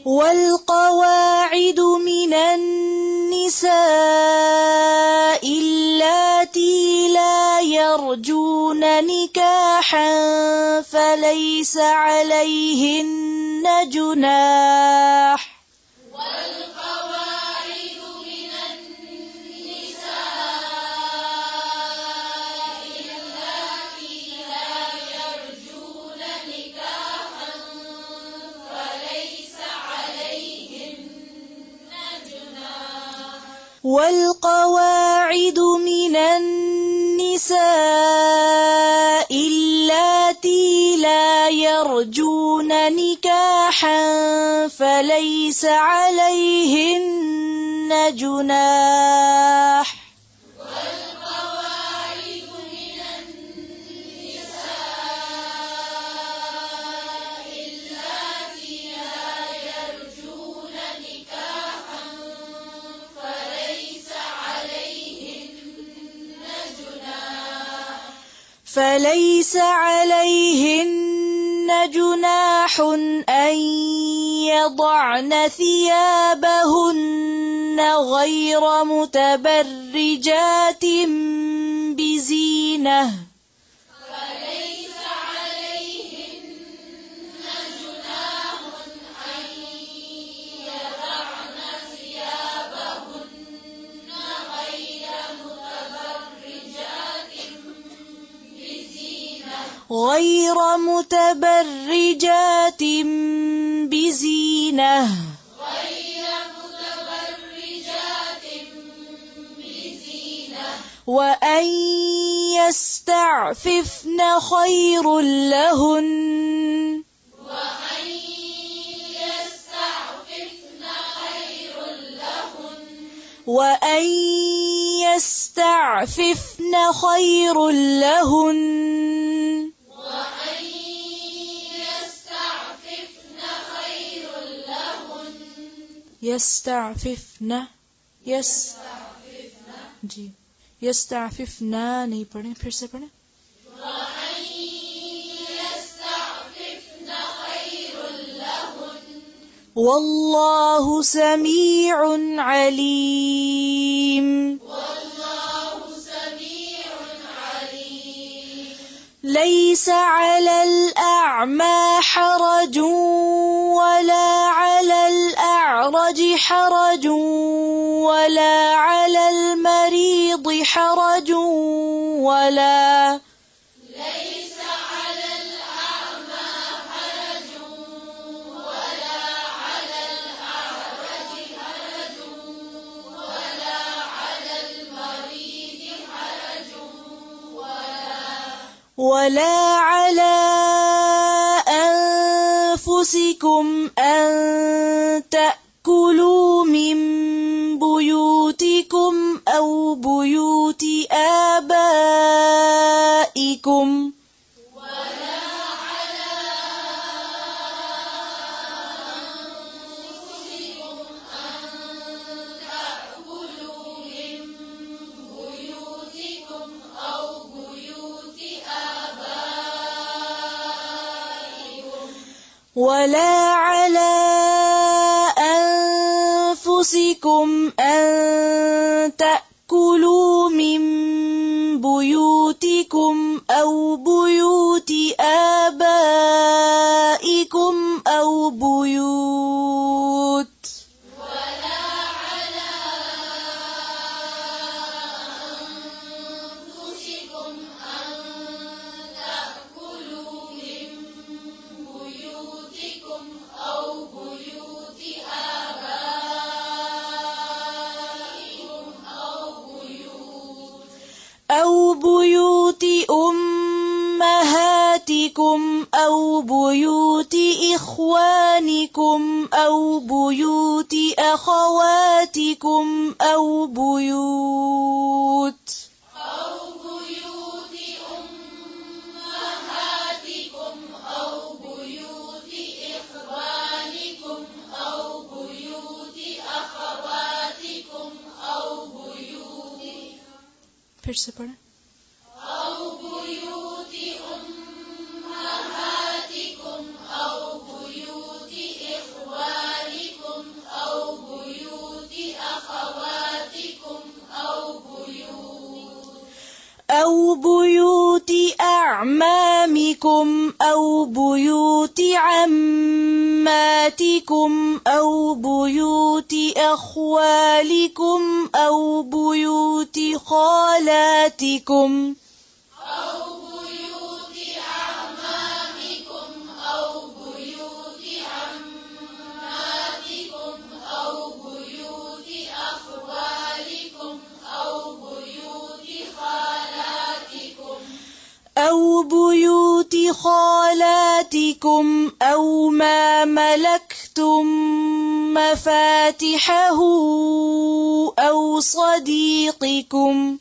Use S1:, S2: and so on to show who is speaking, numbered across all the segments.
S1: والقواعد من النساء اللاتي لا يرجون نكاحا فليس عليهن جناح والقواعد من النساء اللاتي لا يرجون نكاحا فليس عليهن جناح فليس عليهن جناح أن يضعن ثيابهن غير متبرجات بزينة غير متبرجات بزينة وأن يستعففن خير لهن وأن يستعففن خير لهن يستعففن जी यस्ताफिफना नहीं पढ़े फिर से पढ़े والله سميع عليم ليس على الأعمى حرج ولا على الأعرج حرج ولا على المريض حرج ولا ولا على أنفسكم أن تأكلوا من بيوتكم أو بيوت آبائكم ولا على أنفسكم أن تأكلوا من بيوتكم أو بيوت آبائكم أو بيوت أمهاتكم أو بيوت إخوانكم أو بيوت أخواتكم أو بيوت أمهاتكم أو بيوت إخوانكم أو بيوت أخواتكم أو بيوت फिर से पढ़ें أمهاتكم أو بيوت إخوانكم أو بيوت أعمامكم أو بيوت عماتكم أو بيوت أخوالكم أو بيوت خالاتكم أو بيوت خالاتكم أو ما ملكتم مفاتحه أو صديقكم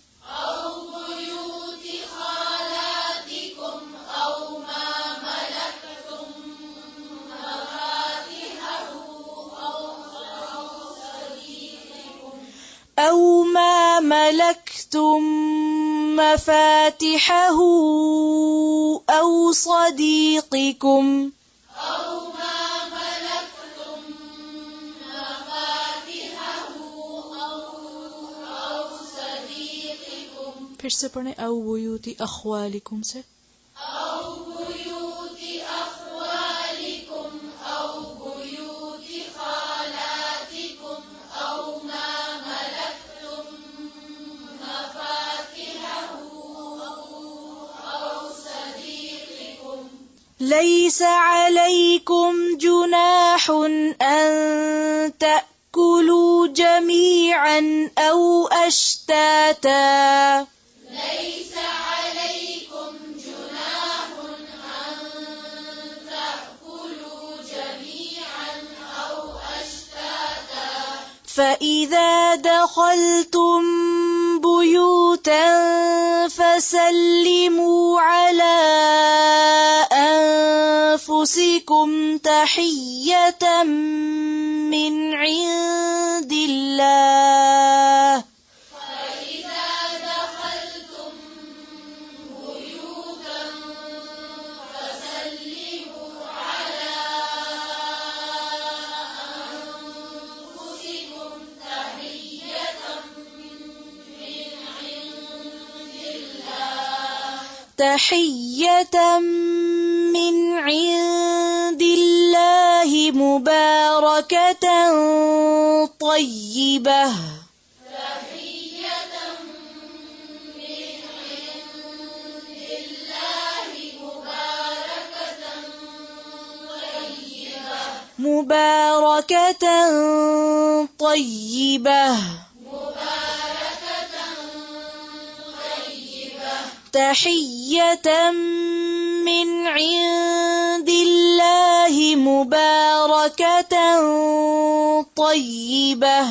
S1: أو ما ملكتم مفاتحه أو صديقكم फिर से पढ़ें أو بيوت أخوالكم से ليس عليكم جناح أن تأكلوا جميعا أو أشتاتا
S2: ليس عليكم جناح أن تأكلوا جميعا أو أشتاتا
S1: فإذا دخلتم بيوتا فسلموا على أنفسكم تحية من عند الله
S2: فإذا دخلتم بيوتا فسلموا على أنفسكم تحية من عند الله
S1: تحية من عند الله مباركة طيبة
S2: تحية من عند الله
S1: مباركة طيبة تحية من عند الله مباركة طيبة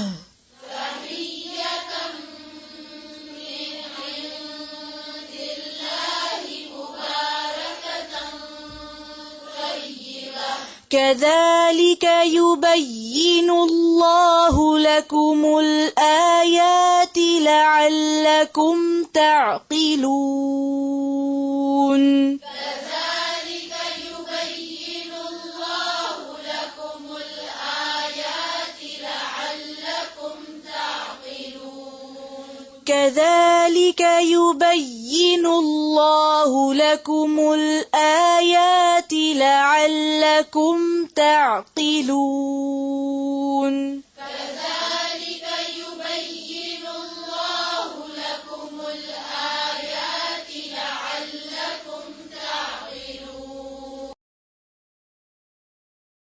S1: كذلك يبين الله لكم الآيات لعلكم تعقلون
S2: كذلك يبين الله لكم الآيات لعلكم تعقلون
S1: كذلك يبين الله لكم الآيات لعلكم تعقلون